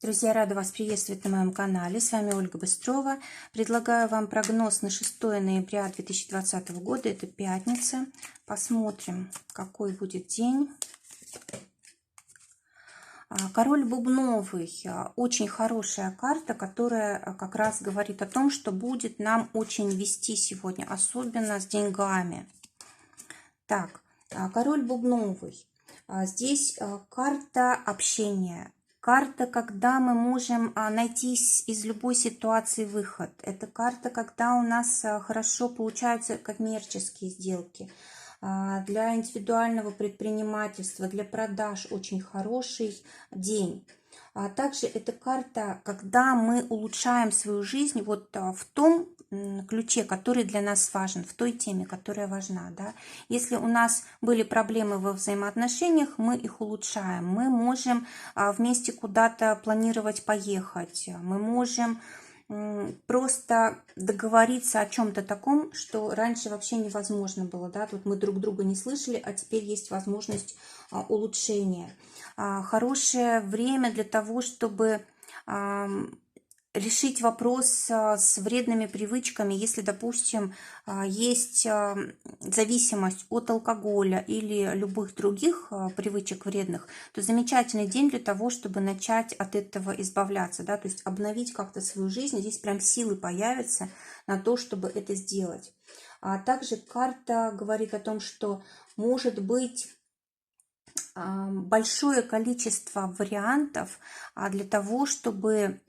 Друзья, рада вас приветствовать на моем канале. С вами Ольга Быстрова. Предлагаю вам прогноз на 6 ноября 2020 года. Это пятница. Посмотрим, какой будет день. Король Бубновый. Очень хорошая карта, которая как раз говорит о том, что будет нам очень вести сегодня, особенно с деньгами. Так, король Бубновый. Здесь карта общения. Карта, когда мы можем найти из любой ситуации выход. Это карта, когда у нас хорошо получаются коммерческие сделки. Для индивидуального предпринимательства, для продаж очень хороший день. Также это карта, когда мы улучшаем свою жизнь вот в том ключе, который для нас важен, в той теме, которая важна. Да? Если у нас были проблемы во взаимоотношениях, мы их улучшаем. Мы можем вместе куда-то планировать поехать. Мы можем просто договориться о чем-то таком, что раньше вообще невозможно было. Да? Тут мы друг друга не слышали, а теперь есть возможность улучшения. Хорошее время для того, чтобы решить вопрос с вредными привычками, если, допустим, есть зависимость от алкоголя или любых других привычек вредных, то замечательный день для того, чтобы начать от этого избавляться, да, то есть обновить как-то свою жизнь. Здесь прям силы появятся на то, чтобы это сделать. Также карта говорит о том, что может быть большое количество вариантов для того, чтобы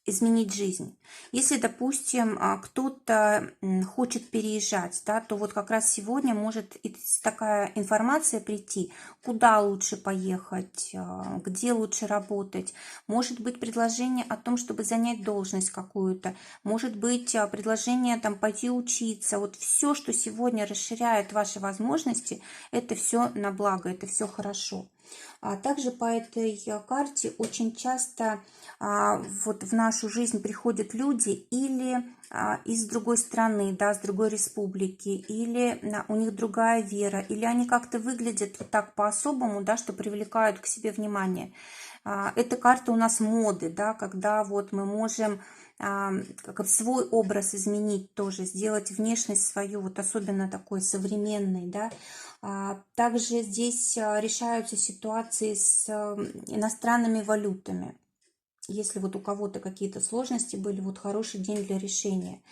изменить жизнь. Если, допустим, кто-то хочет переезжать, да, то вот как раз сегодня может такая информация прийти, куда лучше поехать, где лучше работать. Может быть предложение о том, чтобы занять должность какую-то. Может быть предложение там пойти учиться. Вот все, что сегодня расширяет ваши возможности, это все на благо, это все хорошо. Также по этой карте очень часто вот в нашу жизнь приходят люди или из другой страны, да, с другой республики, или у них другая вера, или они как-то выглядят вот так по-особому, да, что привлекают к себе внимание. Эта карта у нас моды, да, когда вот мы можем как свой образ изменить тоже, сделать внешность свою вот особенно такой современной, да. Также здесь решаются ситуации с иностранными валютами. Если вот у кого-то какие-то сложности были, вот хороший день для решения.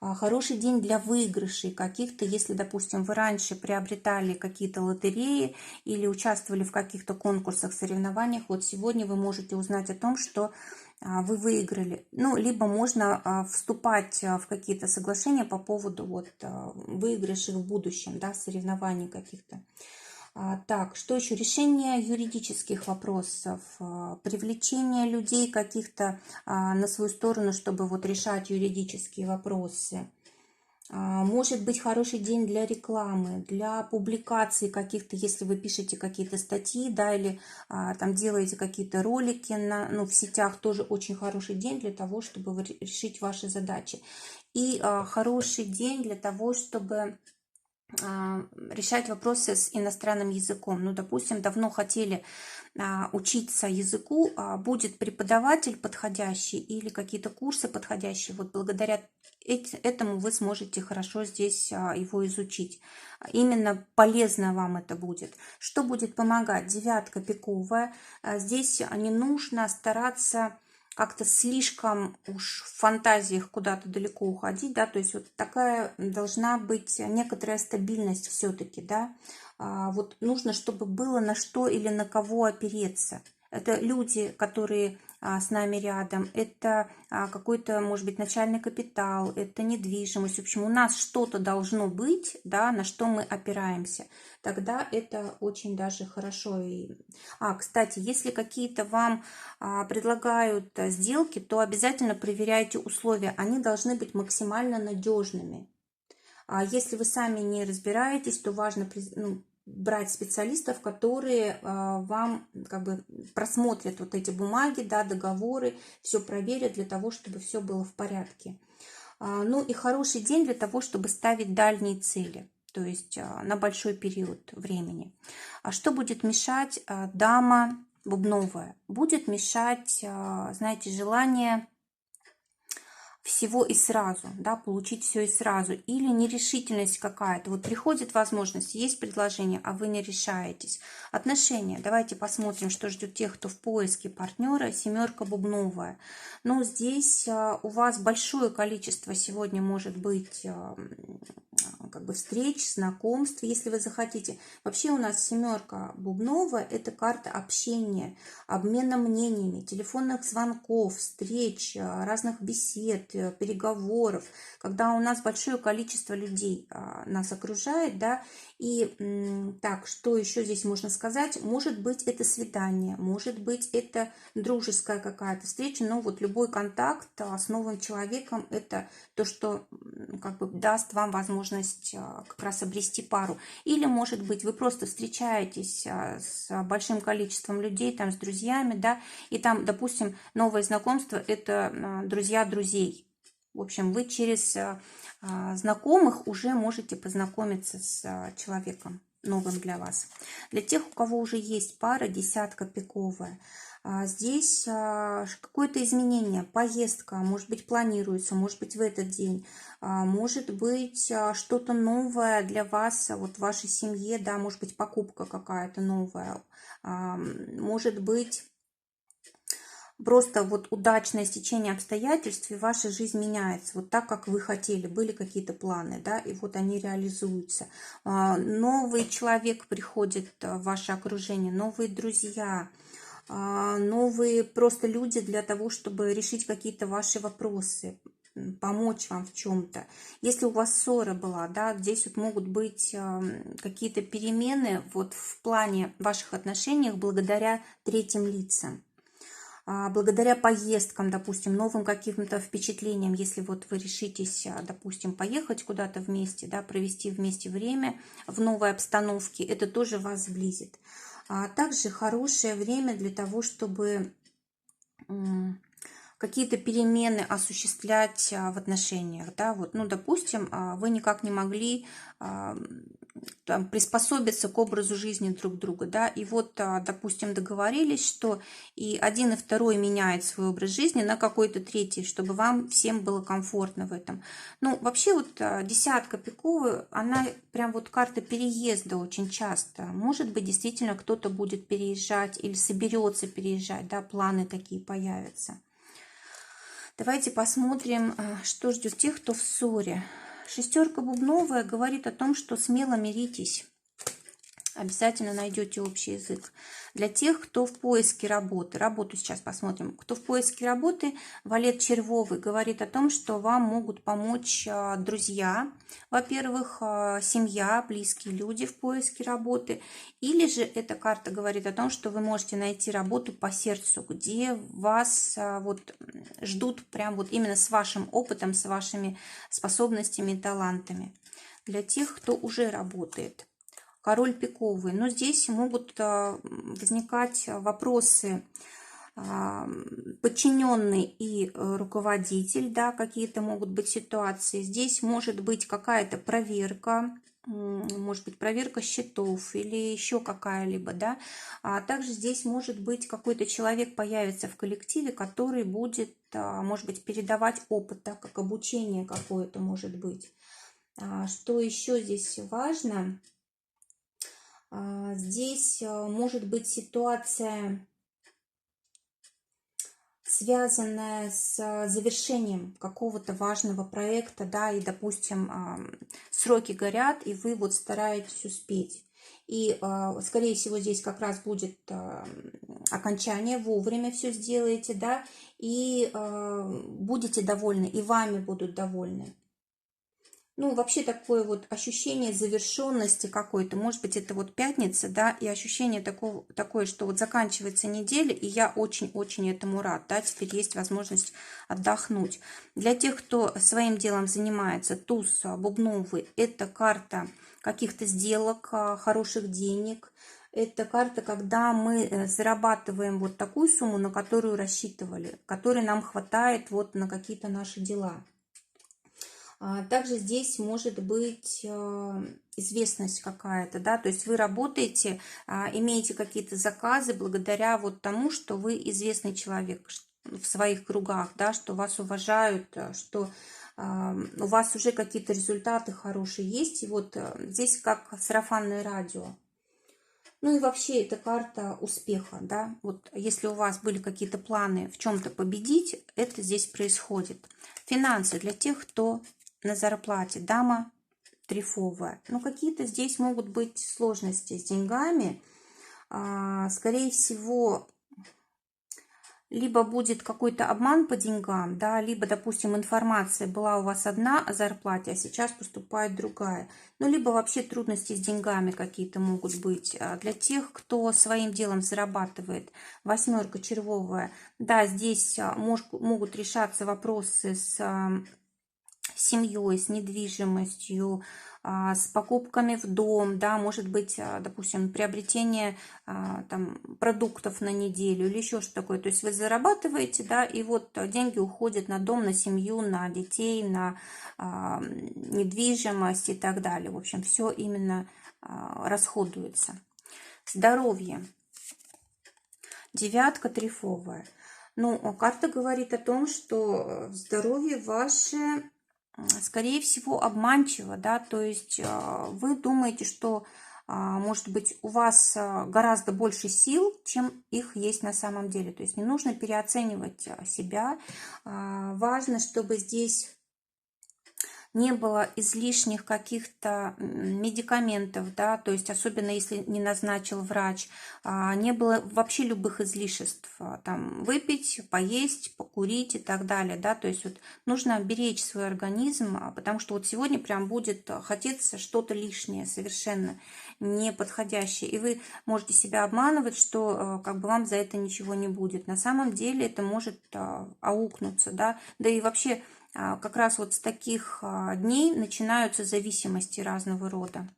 Хороший день для выигрышей каких-то, если, допустим, вы раньше приобретали какие-то лотереи или участвовали в каких-то конкурсах, соревнованиях, вот сегодня вы можете узнать о том, что вы выиграли. Ну, либо можно вступать в какие-то соглашения по поводу вот выигрышей в будущем, да, соревнований каких-то. Так, что еще? Решение юридических вопросов, привлечение людей каких-то на свою сторону, чтобы вот решать юридические вопросы. Может быть хороший день для рекламы, для публикации каких-то, если вы пишете какие-то статьи, да, или там делаете какие-то ролики в сетях, тоже очень хороший день для того, чтобы решить ваши задачи. И хороший день для того, чтобы решать вопросы с иностранным языком. Ну, допустим, давно хотели учиться языку, будет преподаватель подходящий или какие-то курсы подходящие. Вот благодаря этому вы сможете хорошо здесь его изучить. Именно полезно вам это будет. Что будет помогать? Девятка пиковая. Здесь не нужно стараться как-то слишком уж в фантазиях куда-то далеко уходить, да, то есть вот такая должна быть некоторая стабильность все-таки, да, вот нужно, чтобы было на что или на кого опереться. Это люди, которые с нами рядом, это какой-то, может быть, начальный капитал, это недвижимость. В общем, у нас что-то должно быть, да, на что мы опираемся. Тогда это очень даже хорошо. Кстати, если какие-то вам предлагают сделки, то обязательно проверяйте условия. Они должны быть максимально надежными. Если вы сами не разбираетесь, то важно брать специалистов, которые вам как бы просмотрят вот эти бумаги, да, договоры, все проверят для того, чтобы все было в порядке. Ну и хороший день для того, чтобы ставить дальние цели, то есть на большой период времени. А что будет мешать? Дама бубновая, будет мешать, знаете, желание всего и сразу, да, получить все и сразу, или нерешительность какая-то. Вот приходит возможность, есть предложение, а вы не решаетесь. Отношения. Давайте посмотрим, что ждет тех, кто в поиске партнера. Семерка бубновая. Ну, здесь у вас большое количество сегодня может быть как бы встреч, знакомств, если вы захотите. Вообще у нас семерка бубновая – это карта общения, обмена мнениями, телефонных звонков, встреч, разных бесед, переговоров, когда у нас большое количество людей нас окружает, да, и так, что еще здесь можно сказать? Может быть, это свидание, может быть, это дружеская какая-то встреча, но вот любой контакт с новым человеком – это то, что как бы даст вам возможность как раз обрести пару. Или, может быть, вы просто встречаетесь с большим количеством людей, там, с друзьями, да, и там, допустим, новое знакомство – это друзья друзей. В общем, вы через знакомых уже можете познакомиться с человеком новым для вас. Для тех, у кого уже есть пара, десятка пиковая, здесь какое-то изменение, поездка, может быть, планируется, может быть, в этот день, может быть, что-то новое для вас, вот в вашей семье, да, может быть, покупка какая-то новая, может быть, просто вот удачное стечение обстоятельств, и ваша жизнь меняется вот так, как вы хотели. Были какие-то планы, да, и вот они реализуются. Новый человек приходит в ваше окружение, новые друзья, новые просто люди для того, чтобы решить какие-то ваши вопросы, помочь вам в чем-то. Если у вас ссора была, да, здесь вот могут быть какие-то перемены вот в плане ваших отношений благодаря третьим лицам. Благодаря поездкам, допустим, новым каким-то впечатлениям, если вот вы решитесь, допустим, поехать куда-то вместе, да, провести вместе время в новой обстановке, это тоже вас сблизит. Также хорошее время для того, чтобы какие-то перемены осуществлять в отношениях, да, вот, ну, допустим, вы никак не могли там, приспособиться к образу жизни друг друга, да, и вот, допустим, договорились, что и один, и второй меняет свой образ жизни на какой-то третий, чтобы вам всем было комфортно в этом. Ну, вообще вот десятка пиковая, она прям вот карта переезда очень часто. Может быть, действительно кто-то будет переезжать или соберется переезжать, да, планы такие появятся. Давайте посмотрим, что ждет тех, кто в ссоре. Шестерка бубновая говорит о том, что смело миритесь. Обязательно найдете общий язык. Для тех, кто в поиске работы, работу сейчас посмотрим, кто в поиске работы, валет червовый говорит о том, что вам могут помочь друзья, во-первых, семья, близкие люди в поиске работы, или же эта карта говорит о том, что вы можете найти работу по сердцу, где вас вот ждут прям вот именно с вашим опытом, с вашими способностями и талантами. Для тех, кто уже работает. Король пиковый. Но здесь могут возникать вопросы подчиненный и руководитель, да, какие-то могут быть ситуации. Здесь может быть какая-то проверка, может быть проверка счетов или еще какая-либо, да. А также здесь может быть какой-то человек появится в коллективе, который будет, может быть, передавать опыт, так как обучение какое-то может быть. Что еще здесь важно? Здесь может быть ситуация, связанная с завершением какого-то важного проекта, да, и, допустим, сроки горят, и вы вот стараетесь успеть. И, скорее всего, здесь как раз будет окончание, вовремя все сделаете, да, и будете довольны, и вами будут довольны. Ну, вообще такое вот ощущение завершенности какой-то. Может быть, это вот пятница, да, и ощущение такое, что вот заканчивается неделя, и я очень-очень этому рад, да, теперь есть возможность отдохнуть. Для тех, кто своим делом занимается, туз бубновый, это карта каких-то сделок, хороших денег. Это карта, когда мы зарабатываем вот такую сумму, на которую рассчитывали, которой нам хватает вот на какие-то наши дела. Также здесь может быть известность какая-то, да, то есть вы работаете, имеете какие-то заказы благодаря вот тому, что вы известный человек в своих кругах, да, что вас уважают, что у вас уже какие-то результаты хорошие есть, и вот здесь как сарафанное радио. Ну и вообще это карта успеха, да, вот если у вас были какие-то планы в чем-то победить, это здесь происходит. Финансы для тех, кто на зарплате, дама трефовая. Ну какие-то здесь могут быть сложности с деньгами, скорее всего, либо будет какой-то обман по деньгам, да, либо, допустим, информация была у вас одна о зарплате, а сейчас поступает другая. Ну, либо вообще трудности с деньгами какие-то могут быть. Для тех, кто своим делом зарабатывает, восьмерка червовая, да, здесь могут решаться вопросы с семьей, с недвижимостью, с покупками в дом, да, может быть, допустим, приобретение там, продуктов на неделю или еще что такое. То есть вы зарабатываете, да, и вот деньги уходят на дом, на семью, на детей, на недвижимость и так далее. В общем, все именно расходуется. Здоровье. Девятка трефовая. Ну, карта говорит о том, что здоровье ваше, скорее всего, обманчиво, да, то есть вы думаете, что, может быть, у вас гораздо больше сил, чем их есть на самом деле. То есть не нужно переоценивать себя. Важно, чтобы здесь не было излишних каких-то медикаментов, да, то есть особенно если не назначил врач, не было вообще любых излишеств, там выпить, поесть, покурить и так далее, да, то есть вот нужно беречь свой организм, потому что вот сегодня прям будет хотеться что-то лишнее, совершенно неподходящее, и вы можете себя обманывать, что как бы вам за это ничего не будет. На самом деле это может аукнуться, да и вообще как раз вот с таких дней начинаются зависимости разного рода.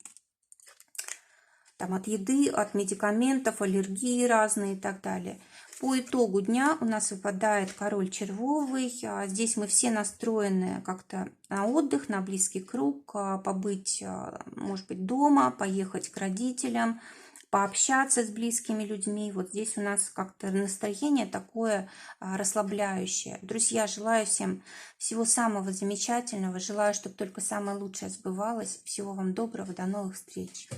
Там от еды, от медикаментов, аллергии разные и так далее. По итогу дня у нас выпадает король червовый. Здесь мы все настроены как-то на отдых, на близкий круг, побыть, может быть, дома, поехать к родителям, пообщаться с близкими людьми. Вот здесь у нас как-то настроение такое расслабляющее. Друзья, желаю всем всего самого замечательного. Желаю, чтобы только самое лучшее сбывалось. Всего вам доброго. До новых встреч.